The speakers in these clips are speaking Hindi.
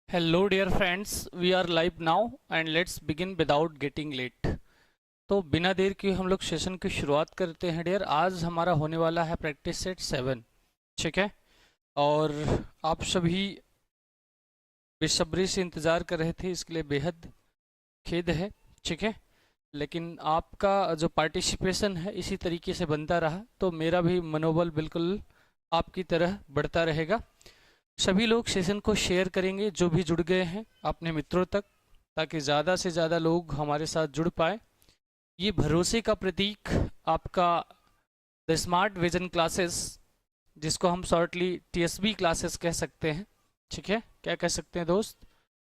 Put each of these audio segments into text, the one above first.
Hello dear friends, we are live now and let's begin without getting late. तो बिना देर के हम लोग सेशन की शुरुआत करते हैं डियर। आज हमारा होने वाला है प्रैक्टिस सेट 7। ठीक है, और आप सभी बेसब्री से इंतज़ार कर रहे थे, इसके लिए बेहद खेद है। ठीक है, लेकिन आपका जो पार्टिसिपेशन है इसी तरीके से बनता रहा तो मेरा भी मनोबल बिल्कुल आपकी तरह बढ़ता रहेगा। सभी लोग सेशन को शेयर करेंगे जो भी जुड़ गए हैं अपने मित्रों तक, ताकि ज़्यादा से ज़्यादा लोग हमारे साथ जुड़ पाए। ये भरोसे का प्रतीक आपका द स्मार्ट विजन क्लासेस, जिसको हम शॉर्टली टीएसबी क्लासेस कह सकते हैं। ठीक है, क्या कह सकते हैं दोस्त?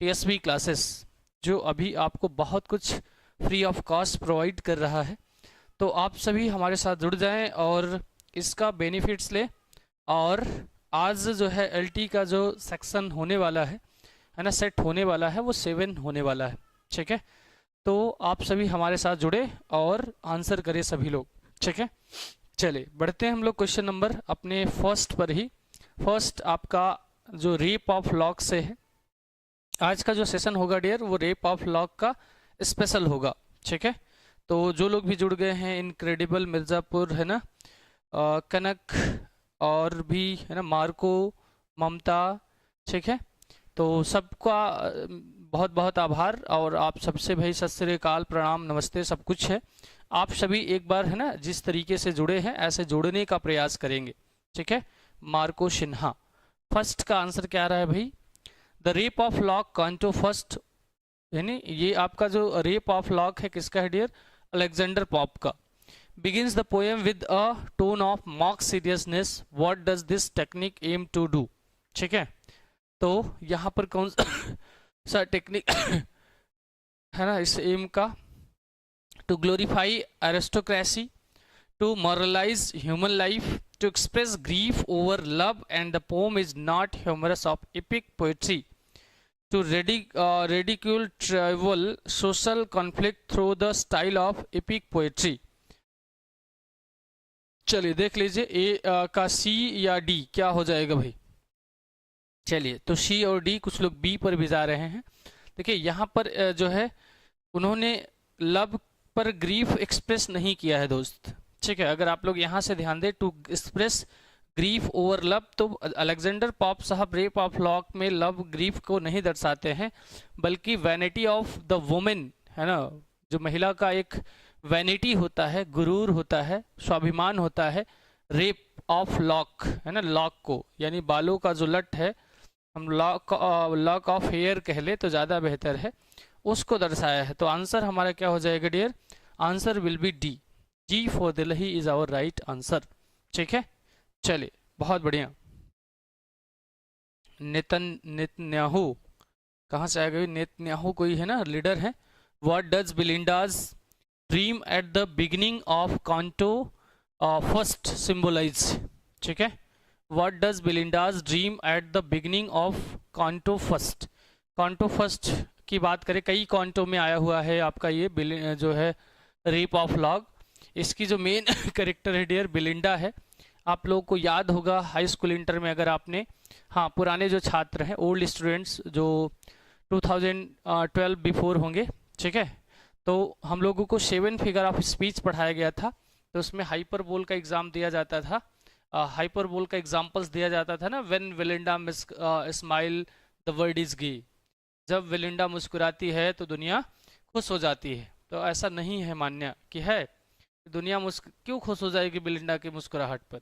टीएसबी क्लासेस, जो अभी आपको बहुत कुछ फ्री ऑफ कॉस्ट प्रोवाइड कर रहा है। तो आप सभी हमारे साथ जुड़ जाएं और इसका बेनिफिट्स लें। और आज जो है एलटी का जो सेक्शन होने वाला है ना, सेट होने वाला है, वो 7 होने वाला है। ठीक है, तो आप सभी हमारे साथ जुड़े और आंसर करें सभी लोग। ठीक है, चलिए बढ़ते हैं हम लोग क्वेश्चन नंबर अपने फर्स्ट पर ही। फर्स्ट आपका जो रेप ऑफ लॉक से है। आज का जो सेशन होगा डियर, वो रेप ऑफ लॉक का स्पेशल होगा। ठीक है, तो जो लोग भी जुड़ गए हैं, इनक्रेडिबल मिर्ज़ापुर है ना, कनक और भी है ना, मार्को, ममता। ठीक है, तो सबका बहुत बहुत आभार। और आप सबसे भाई सत श्री अकाल, प्रणाम, नमस्ते, सब कुछ है। आप सभी एक बार है ना जिस तरीके से जुड़े हैं ऐसे जुड़ने का प्रयास करेंगे। ठीक है, मार्को सिन्हा। फर्स्ट का आंसर क्या रहा है भाई? द रेप ऑफ लॉक कांटो फर्स्ट, यानी ये आपका जो रेप ऑफ लॉक है किसका है डियर? अलेक्जेंडर पॉप का। begins the poem with a tone of mock seriousness. What does this technique aim to do? ठीक है, तो यहाँ पर कौन सा टेक्निक है ना इस एम का? To glorify aristocracy, to moralize human life, to express grief over love, and the poem is not humorous of epic poetry, to ridicule trivial social conflict through the style of epic poetry. चलिए देख लीजिए ए का सी या डी क्या हो जाएगा भाई? चलिए, तो सी और डी, कुछ लोग बी पर भी जा रहे हैं। देखिए यहाँ पर जो है उन्होंने लव पर ग्रीफ एक्सप्रेस नहीं किया है दोस्त। ठीक है, अगर आप लोग यहाँ से ध्यान दें, to express grief over love, तो अलेक्जेंडर पॉप साहब रेप ऑफ लॉक में लव ग्रीफ को नहीं दर्शाते हैं, बल्कि वैनिटी ऑफ द वुमेन है ना, जो महिला का एक वैनिटी होता है, गुरूर होता है, स्वाभिमान होता है। रेप ऑफ लॉक है ना, लॉक को यानी बालों का जो लट है, हम लॉक ऑफ हेयर कह ले तो ज़्यादा बेहतर है, उसको दर्शाया है। तो आंसर हमारा क्या हो जाएगा dear? Answer will be D. G for Delhi is our right answer. ठीक है, चलिए बहुत बढ़िया। नेतन्याहू कहाँ से आएगा? नेतन्याहू कोई है ना, लीडर है। What does Belinda's dream at the beginning of canto first symbolize? ठीक है, what does Belinda's dream at the beginning of canto first? Canto first की बात करें, कई कांटो में आया हुआ है आपका ये जो है रेप ऑफ लॉक। इसकी जो मेन कैरेक्टर है डियर बिलिंडा है। आप लोगों को याद होगा हाई स्कूल इंटर में, अगर आपने, हाँ पुराने जो छात्र हैं, ओल्ड स्टूडेंट्स जो 2012 बिफोर होंगे, ठीक है, तो हम लोगों को 7 फिगर ऑफ स्पीच पढ़ाया गया था। तो उसमें हाइपरबोल का एग्जाम दिया जाता था, हाइपरबोल का एग्जाम्पल्स दिया जाता था ना। When Belinda smile the world is gay, जब विलिंडा मुस्कुराती है तो दुनिया खुश हो जाती है। तो ऐसा नहीं है मान्य कि है दुनिया क्यों खुश हो जाएगी बिलिंडा की मुस्कुराहट पर?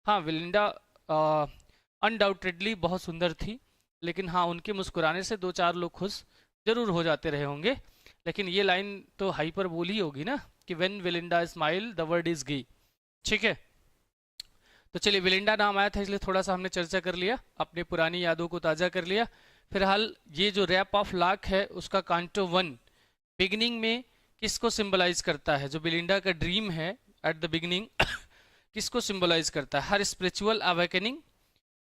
हाँ, विलिंडा अनडाउटेडली बहुत सुंदर थी, लेकिन हाँ उनके मुस्कुराने से 2-4 लोग खुश जरूर हो जाते रहे होंगे। लेकिन ये लाइन तो हाइपर बोली होगी ना कि when Belinda smile the world is gay. ठीक है, तो चलिए विलिंडा नाम आया था इसलिए थोड़ा सा हमने चर्चा कर लिया, अपनी पुरानी यादों को ताज़ा कर लिया। फिलहाल ये जो रैप ऑफ लॉक है उसका कांटो 1 बिगिनिंग में किसको सिंबलाइज करता है? जो बिलिंडा का ड्रीम है एट द बिगिनिंग किसको सिंबलाइज करता है? Her spiritual awakening,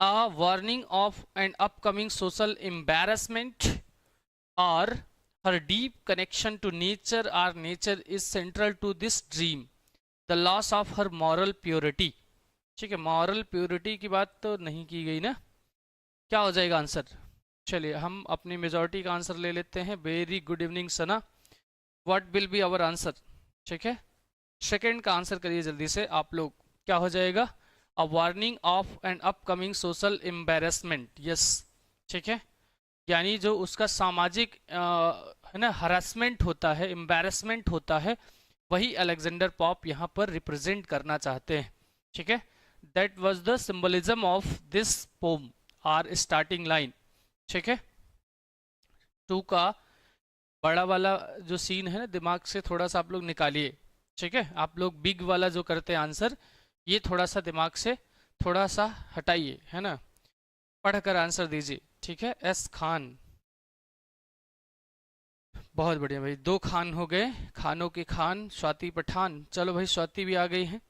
a warning of an upcoming social embarrassment, और her deep connection to nature or nature is central to this dream, the loss of her moral purity। ठीक है, मॉरल प्योरिटी की बात तो नहीं की गई ना, क्या हो जाएगा आंसर? चलिए हम अपनी मेजॉरिटी का आंसर ले लेते हैं। Very good evening Sana. What will be our answer? ठीक है, सेकेंड का आंसर करिए जल्दी से आप लोग। क्या हो जाएगा? अ warning of an upcoming social embarrassment. Yes, ठीक है, यानी जो उसका सामाजिक है ना हरासमेंट होता है, एम्बेरसमेंट होता है, वही अलेक्जेंडर पॉप यहाँ पर रिप्रेजेंट करना चाहते हैं। ठीक है, that was the symbolism of this poem our starting line. ठीक है, टू का बड़ा वाला जो सीन है ना, दिमाग से थोड़ा सा आप लोग निकालिए। ठीक है, आप लोग बिग वाला जो करते हैं आंसर, ये थोड़ा सा दिमाग से थोड़ा सा हटाइए, है ना, पढ़कर आंसर दीजिए। ठीक है, एस खान, बहुत बढ़िया भाई, दो खान हो गए, खानों के खान, स्वाति पठान। चलो भाई, स्वाति भी आ गई है,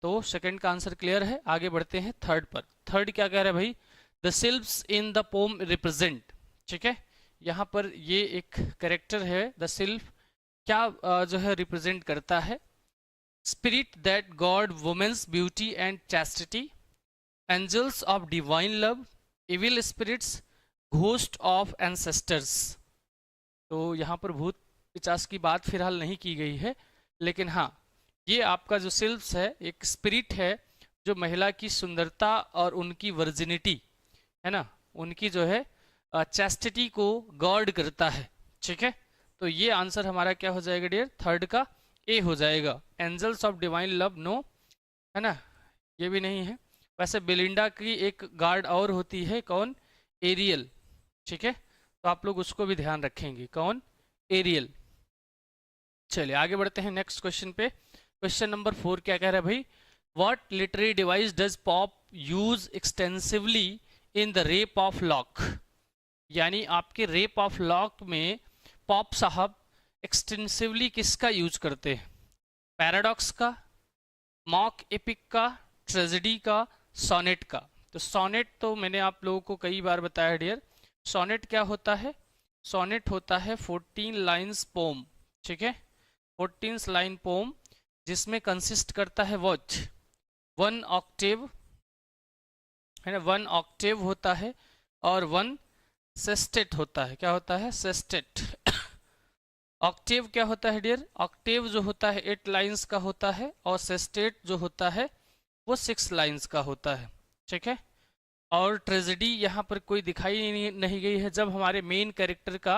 तो सेकंड का आंसर क्लियर है। आगे बढ़ते हैं थर्ड पर। थर्ड क्या कह रहा है भाई? The sylphs in the poem represent. ठीक है, यहाँ पर ये एक करेक्टर है, द सिल्व क्या जो है रिप्रेजेंट करता है? Spirit that god women's beauty and chastity, angels of divine love, evil spirits, ghost of ancestors. तो यहाँ पर भूत पिचास की बात फिलहाल नहीं की गई है, लेकिन हाँ, ये आपका जो सिल्व्स है एक स्पिरिट है जो महिला की सुंदरता और उनकी वर्जिनिटी है ना, उनकी जो है चैस्टिटी को गार्ड करता है। ठीक है, तो ये आंसर हमारा क्या हो जाएगा डियर? थर्ड का ए हो जाएगा। Angels of divine love no, है ना, ये भी नहीं है। वैसे बेलिंडा की एक गार्ड और होती है, कौन? एरियल। ठीक है, तो आप लोग उसको भी ध्यान रखेंगे, कौन? एरियल। चलिए आगे बढ़ते हैं नेक्स्ट क्वेश्चन पे। क्वेश्चन नंबर 4 क्या कह रहा है भाई? What literary device does pop use extensively in the rape of lock? यानी आपके रेप ऑफ लॉक में पॉप साहब एक्सटेंसिवली किसका यूज करते हैं? पैराडॉक्स का, मॉक एपिक का, ट्रेजेडी का, सोनेट का। तो सोनेट तो मैंने आप लोगों को कई बार बताया डियर। सोनेट क्या होता है? सोनेट होता है 14 लाइन्स पोम। ठीक है, 14 लाइन पोम, जिसमें कंसिस्ट करता है वॉच 1 ऑक्टेव, है ना, 1 ऑक्टेव होता है, और 1 सेस्टेट होता है। क्या होता है? सेस्टेट। ऑक्टेव क्या होता है डियर? ऑक्टेव जो होता है 8 लाइन्स का होता है, और सेस्टेट जो होता है वो 6 लाइन्स का होता है। ठीक है, और ट्रेजेडी यहाँ पर कोई दिखाई नहीं गई है। जब हमारे मेन कैरेक्टर का,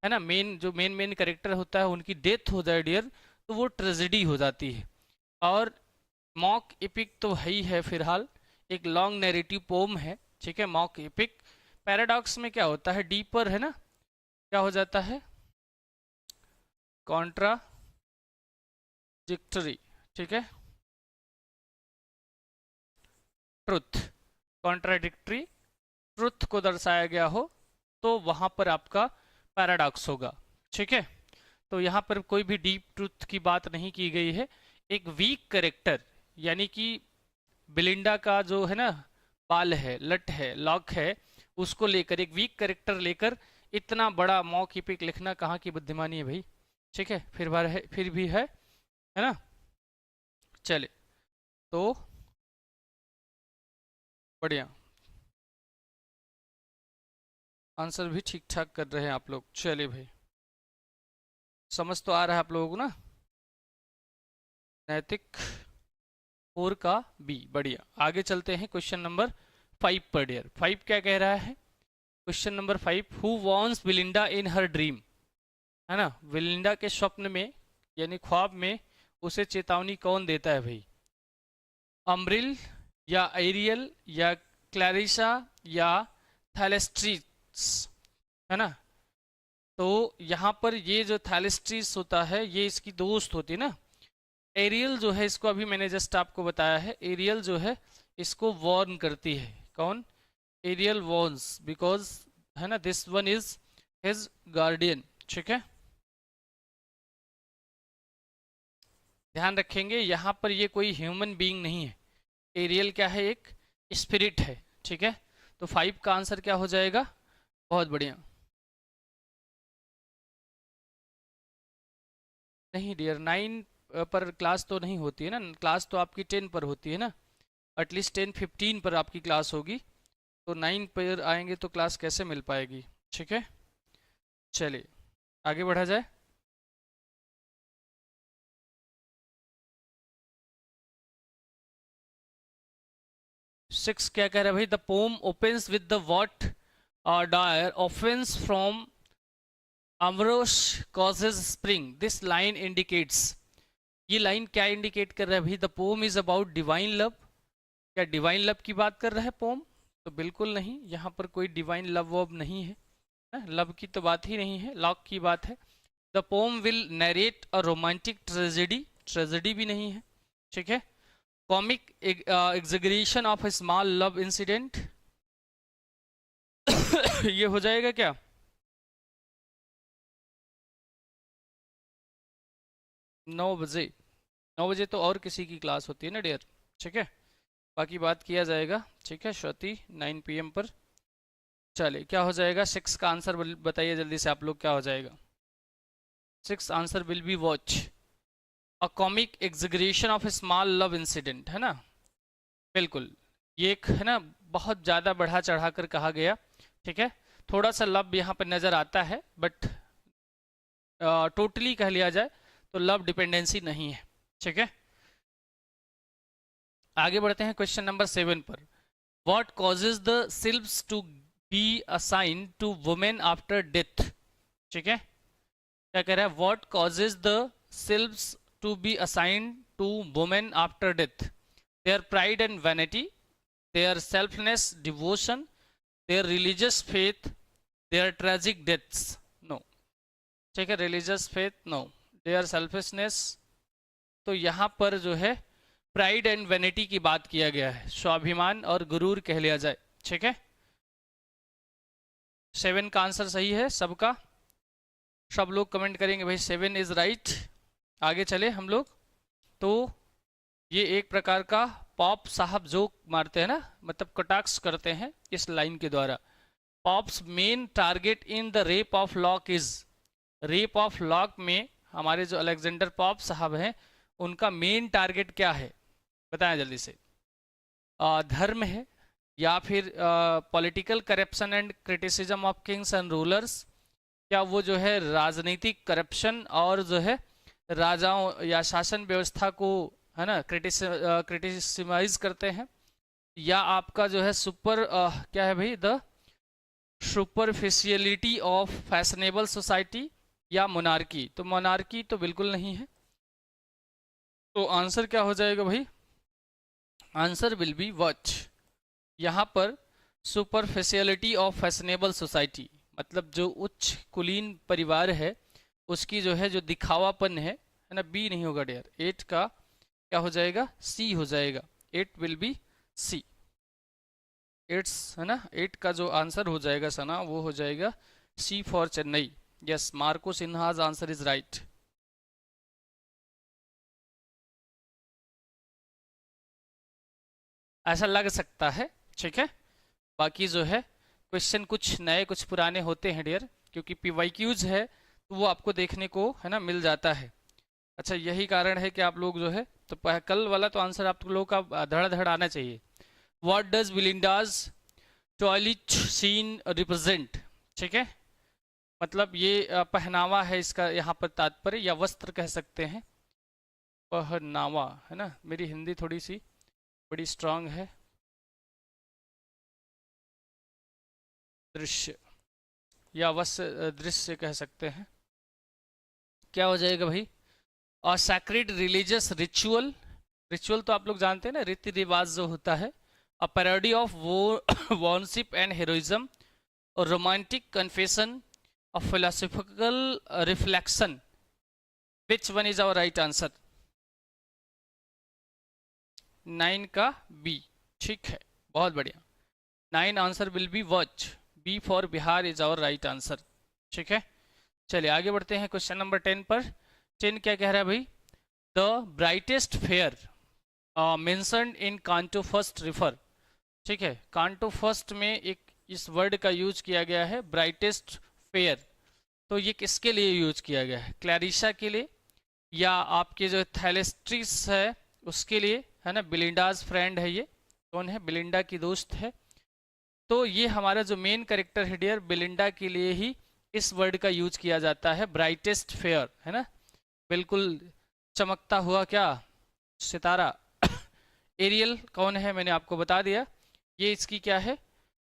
है ना, मेन कैरेक्टर होता है, उनकी डेथ हो जाए डियर, तो वो ट्रेजेडी हो जाती है। और मॉक एपिक तो है ही है, फिलहाल एक लॉन्ग नैरेटिव पोम है। ठीक है, मॉक एपिक। पैराडॉक्स में क्या होता है? डीपर, है ना, क्या हो जाता है? कॉन्ट्राडिक्टरी। ठीक है, ट्रुथ, कॉन्ट्राडिक्टरी ट्रुथ को दर्शाया गया हो, तो वहां पर आपका पैराडॉक्स होगा। ठीक है, तो यहाँ पर कोई भी डीप ट्रुथ की बात नहीं की गई है। एक वीक करेक्टर, यानी कि बिलिंडा का जो है ना बाल है, लट है, लॉक है, उसको लेकर एक वीक करेक्टर लेकर इतना बड़ा मॉक एपिक लिखना कहाँ की बुद्धिमानी है भाई? ठीक है, फिर भी है ना। चले, तो बढ़िया, आंसर भी ठीक ठाक कर रहे हैं आप लोग। चलिए भाई, समझ तो आ रहा है आप लोगों को ना? नैतिक 4 का बी, बढ़िया। आगे चलते हैं क्वेश्चन नंबर 5 पर डियर। 5 क्या कह रहा है? Question number 5, who warns Belinda in her dream? है ना, बिलिंडा के स्वप्न में यानी ख्वाब में उसे चेतावनी कौन देता है भाई? अम्ब्रिल, या एरियल, या क्लैरिसा, या थैलेस्ट्रीस, है ना। तो यहाँ पर ये जो थैलेस्ट्रीस होता है, ये इसकी दोस्त होती है ना। एरियल जो है, इसको अभी मैंने जस्ट आपको बताया है, एरियल जो है इसको वॉर्न करती है। कौन? एरियल वॉर्न्स, बिकॉज, है ना, this one is his guardian. ठीक है, ध्यान रखेंगे यहाँ पर ये कोई ह्यूमन बीइंग नहीं है। एरियल क्या है? एक स्पिरिट है। ठीक है, तो 5 का आंसर क्या हो जाएगा? बहुत बढ़िया। नहीं डियर, 9 पर क्लास तो नहीं होती है ना, क्लास तो आपकी 10 पर होती है ना, एटलीस्ट 10-15 पर आपकी क्लास होगी। तो 9 पर आएंगे तो क्लास कैसे मिल पाएगी। ठीक है, चलिए आगे बढ़ा जाए। सिक्स क्या कह रहा है भाई, the poem opens with the what dire offence from amorous causes springs, this line indicates. ये लाइन क्या इंडिकेट कर रहा है भाई, the poem is about divine love. क्या डिवाइन लव की बात कर रहा है पोम? तो बिल्कुल नहीं, यहाँ पर कोई डिवाइन लव वब नहीं है, लव की तो बात ही नहीं है, लॉक की बात है। The poem will narrate a romantic tragedy, tragedy भी नहीं है। ठीक है, comic exaggeration of a small love incident ये हो जाएगा क्या? नौ बजे, 9 बजे तो और किसी की क्लास होती है ना डियर। ठीक है, बाकी बात किया जाएगा। ठीक है श्रुति, 9 PM पर। चलिए क्या हो जाएगा, 6 का आंसर बताइए जल्दी से आप लोग, क्या हो जाएगा? 6 answer will be watch a comic exaggeration of a small love incident, है ना। बिल्कुल, ये एक है ना बहुत ज़्यादा बढ़ा चढ़ा कर कहा गया। ठीक है, थोड़ा सा लव यहाँ पर नज़र आता है, बट टोटली कह लिया जाए तो लव डिपेंडेंसी नहीं है। ठीक है, आगे बढ़ते हैं क्वेश्चन नंबर 7 पर। What causes the sylphs to be assigned to women after death? ठीक है, क्या कह रहा है, what causes the sylphs to be assigned to women after death? Their pride and vanity, their selfless devotion, their religious faith, their tragic deaths. No. ठीक है, religious faith no, their selfishness. तो यहाँ पर जो है प्राइड एंड वैनिटी की बात किया गया है, स्वाभिमान और गुरूर कह लिया जाए। ठीक है, 7 का आंसर सही है सबका, सब लोग कमेंट करेंगे भाई 7 इज राइट। आगे चले हम लोग। तो ये एक प्रकार का पॉप साहब जोक मारते हैं ना, मतलब कटाक्ष करते हैं इस लाइन के द्वारा। Pops main target in the rape of lock is, rape of lock में हमारे जो अलेक्जेंडर पॉप साहब हैं उनका मेन टारगेट क्या है, बताएं जल्दी से। धर्म है, या फिर political corruption and criticism of Kings and rulers, क्या वो जो है राजनीतिक करप्शन और जो है राजाओं या शासन व्यवस्था को है ना क्रिटिसिमाइज करते हैं, या आपका जो है क्या है भाई, the superficiality of fashionable society, या मोनार्की? तो मोनार्की तो बिल्कुल नहीं है, तो आंसर क्या हो जाएगा भाई, आंसर विल बी वॉच। यहाँ पर सुपरफिशियलिटी ऑफ फैशनेबल सोसाइटी मतलब जो उच्च कुलीन परिवार है उसकी जो है जो दिखावापन है ना, बी नहीं होगा डियर। 8 का क्या हो जाएगा, सी हो जाएगा, 8 विल बी सी। 8 है ना, 8 का जो आंसर हो जाएगा सना वो हो जाएगा C for Chennai. Yes, Marco Sinha's answer is right. ऐसा लग सकता है। ठीक है, बाकी जो है क्वेश्चन कुछ नए कुछ पुराने होते हैं डियर, क्योंकि PYQs है तो वो आपको देखने को है ना मिल जाता है। अच्छा, यही कारण है कि आप लोग जो है तो कल वाला तो आंसर आप लोगों का धड़ आना चाहिए। What does Belinda's toilet scene represent? ठीक है, मतलब ये पहनावा है इसका यहाँ पर तात्पर्य, या वस्त्र कह सकते हैं। पहनावा है ना, मेरी हिंदी थोड़ी सी बड़ी स्ट्रांग है। दृश्य या वस्त्र दृश्य कह सकते हैं। क्या हो जाएगा भाई, और सैक्रेड रिलीजियस रिचुअल, रिचुअल तो आप लोग जानते हैं ना, रीति रिवाज जो होता है। A parody of worship and heroism, और romantic confession, a philosophical reflection. Which one is our right answer? 9 का बी। ठीक है, बहुत बढ़िया, 9 answer will be watch, B for Bihar is our right answer. ठीक है, चलिए आगे बढ़ते हैं क्वेश्चन नंबर 10 पर। 10 क्या कह रहा है भाई, the brightest fair mentioned in canto first refer. ठीक है, कांटो फर्स्ट में एक इस वर्ड का यूज किया गया है ब्राइटेस्ट फेयर, तो ये किसके लिए यूज किया गया है, क्लैरिशा के लिए, या आपके जो थैलेस्ट्रिस है उसके लिए, है ना, बिलिंडाज फ्रेंड है, ये कौन है, बिलिंडा की दोस्त है, तो ये हमारा जो मेन कैरेक्टर है डियर, बेलिंडा के लिए ही इस वर्ड का यूज किया जाता है, ब्राइटेस्ट फेयर, है ना, बिल्कुल चमकता हुआ क्या सितारा। एरियल कौन है मैंने आपको बता दिया, ये इसकी क्या है,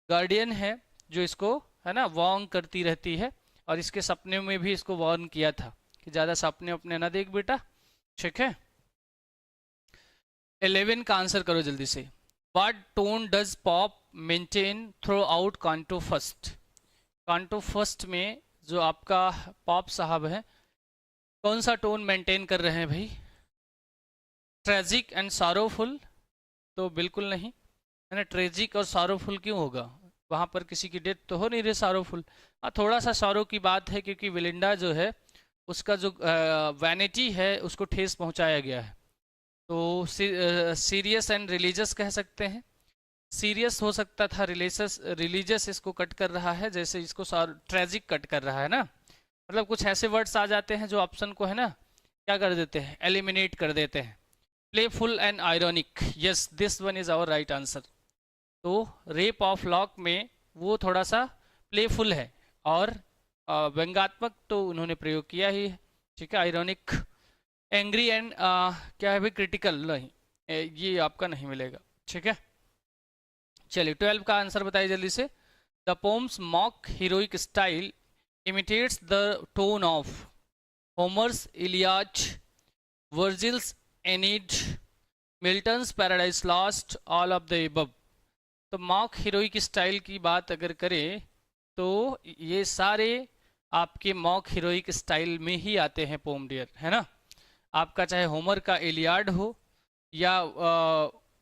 गार्डियन है, जो इसको है ना वार्न करती रहती है, और इसके सपने में भी इसको वार्न किया था कि ज्यादा सपने अपने ना देख बेटा, ठीक है। 11 का आंसर करो जल्दी से। What tone does pop maintain throughout कांटो फर्स्ट? कांटो फर्स्ट में जो आपका पॉप साहब है, कौन सा टोन मेंटेन कर रहे हैं भाई? Tragic and sorrowful? तो बिल्कुल नहीं, है ना। ट्रेजिक और सारोफुल क्यों होगा, वहां पर किसी की डेथ तो हो नहीं रही सारोफुल। हाँ, थोड़ा सा सारो की बात है, क्योंकि विलिंडा जो है उसका जो वैनिटी है उसको ठेस पहुंचाया गया है। तो सीरियस एंड रिलीजियस कह सकते हैं। सीरियस हो सकता था, रिलीजियस रिलीजियस इसको कट कर रहा है, जैसे इसको ट्रेजिक कट कर रहा है ना। मतलब कुछ ऐसे वर्ड्स आ जाते हैं जो ऑप्शन को है ना क्या कर देते हैं, एलिमिनेट कर देते हैं। Playful and ironic, yes this one is our right answer. तो रेप ऑफ लॉक में वो थोड़ा सा प्लेफुल है, और व्यंग्यात्मक तो उन्होंने प्रयोग किया ही है, ठीक है। आयरॉनिक, एंग्री एंड क्या है भाई, क्रिटिकल नहीं, ये आपका नहीं मिलेगा, ठीक है। चलिए 12 का आंसर बताइए जल्दी से। The poems mock heroic style imitates the tone of होमर्स Iliad, वर्जिल्स एनीड, Milton's paradise lost, all of the above. तो मॉक हीरोइक स्टाइल की बात अगर करें तो ये सारे आपके मॉक हीरोइक स्टाइल में ही आते हैं पोम डियर, है ना। आपका चाहे होमर का एलियाड हो, या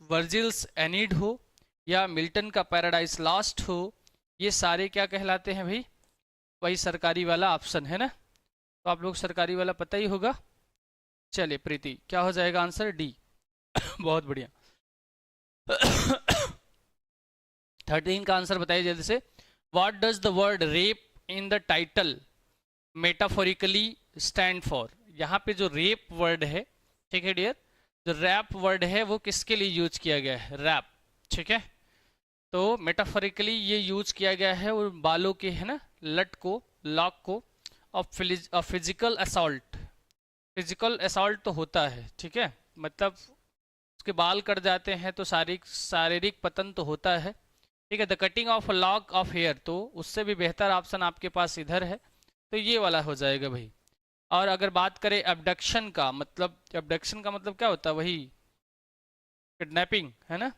वर्जिल्स एनीड हो, या मिल्टन का पैराडाइज लॉस्ट हो, ये सारे क्या कहलाते हैं भाई, वही सरकारी वाला ऑप्शन है ना। तो आप लोग सरकारी वाला पता ही होगा। चलिए प्रीति, क्या हो जाएगा आंसर, डी। बहुत बढ़िया। 13 का आंसर बताइए जल्दी से। What does the word rape in the title metaphorically stand for? यहाँ पे जो रेप वर्ड है, ठीक है डियर, जो रैप वर्ड है वो किसके लिए यूज किया गया है, रैप, ठीक है। तो मेटाफोरिकली ये यूज किया गया है वो बालों के, है ना, लट को, लॉक को, और फिजिकल असॉल्ट। फिजिकल असॉल्ट तो होता है, ठीक है, मतलब उसके बाल कट जाते हैं तो शारीरिक शारीरिक पतन तो होता है, ठीक है। The cutting of a lock of hair, तो उससे भी बेहतर ऑप्शन आपके पास इधर है, तो ये वाला हो जाएगा भाई। और अगर बात करें एब्डक्शन का मतलब, एब्डक्शन का मतलब क्या होता है, वही किडनैपिंग, है ना।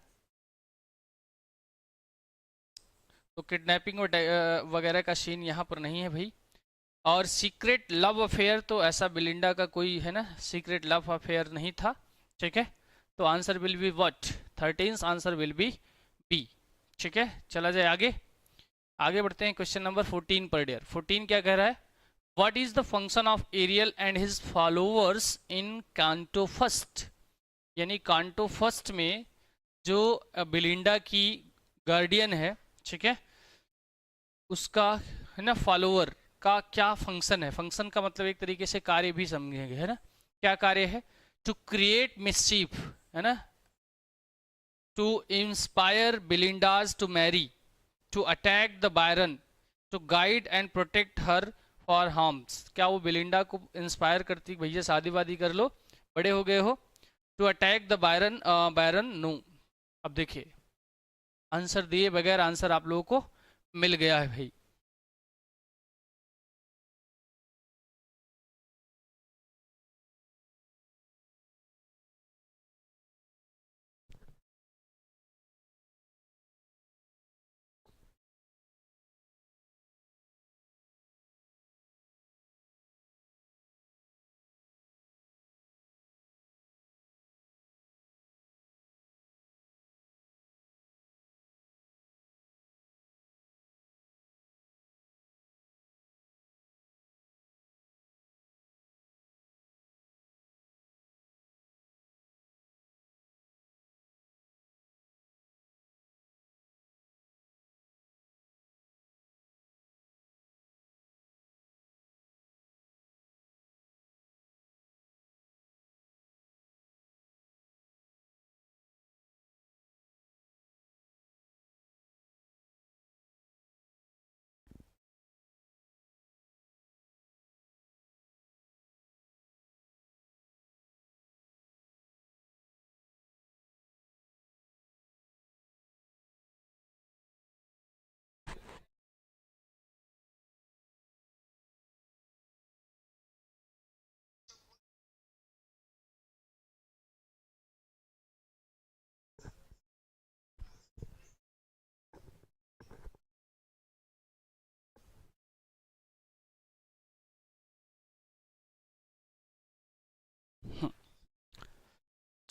तो किडनैपिंग वगैरह का सीन यहाँ पर नहीं है भाई। और सीक्रेट लव अफेयर, तो ऐसा बिलिंडा का कोई है ना सीक्रेट लव अफेयर नहीं था, ठीक है। तो answer will be what, 13 answer will be B, ठीक है। चला जाए आगे, आगे बढ़ते हैं क्वेश्चन नंबर 14 पर डियर। 14 क्या कह रहा है, what is the function of Ariel and his followers in canto first? यानी कांटो फर्स्ट में जो बिलिंडा की गार्डियन है, ठीक है, उसका है ना फॉलोअर का क्या फंक्शन है। फंक्शन का मतलब एक तरीके से कार्य भी समझेंगे, है ना। क्या कार्य है, टू क्रिएट मिसचीफ, है ना, to inspire Belinda's to marry, to attack the baron, to guide and protect her for harms. क्या वो बिलिंडा को इंस्पायर करती, भैया शादी वादी कर लो, बड़े हो गए हो। To attack the Byron, Byron no. अब देखिए आंसर दिए बगैर आंसर आप लोगों को मिल गया है भाई।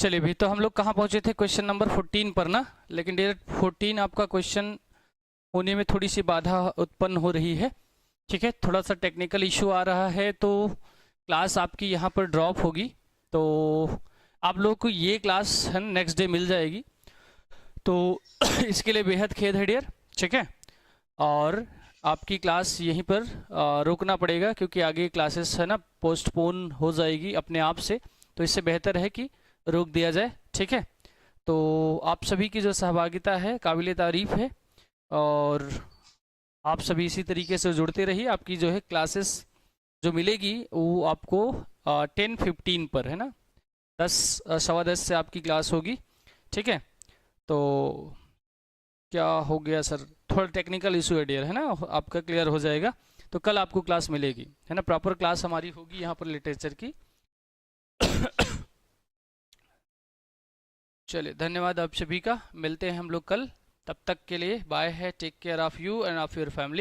चलिए भी, तो हम लोग कहाँ पहुँचे थे, क्वेश्चन नंबर 14 पर ना। लेकिन डियर 14 आपका क्वेश्चन होने में थोड़ी सी बाधा उत्पन्न हो रही है, ठीक है, थोड़ा सा टेक्निकल इशू आ रहा है, तो क्लास आपकी यहाँ पर ड्रॉप होगी। तो आप लोगों को ये क्लास है नेक्स्ट डे मिल जाएगी, तो इसके लिए बेहद खेद है डियर, ठीक है। और आपकी क्लास यहीं पर रोकना पड़ेगा, क्योंकि आगे क्लासेस है ना पोस्टपोन हो जाएगी अपने आप से, तो इससे बेहतर है कि रोक दिया जाए, ठीक है। तो आप सभी की जो सहभागिता है काबिल तारीफ़ है, और आप सभी इसी तरीके से जुड़ते रहिए। आपकी जो है क्लासेस जो मिलेगी वो आपको 10:15 पर है ना, 10 सवा 10 से आपकी क्लास होगी, ठीक है। तो क्या हो गया सर, थोड़ा टेक्निकल इशू है डियर, है ना, आपका क्लियर हो जाएगा। तो कल आपको क्लास मिलेगी, है ना, प्रॉपर क्लास हमारी होगी यहाँ पर लिटरेचर की। चलिए, धन्यवाद आप सभी का, मिलते हैं हम लोग कल, तब तक के लिए बाय है, take care of you and of your family.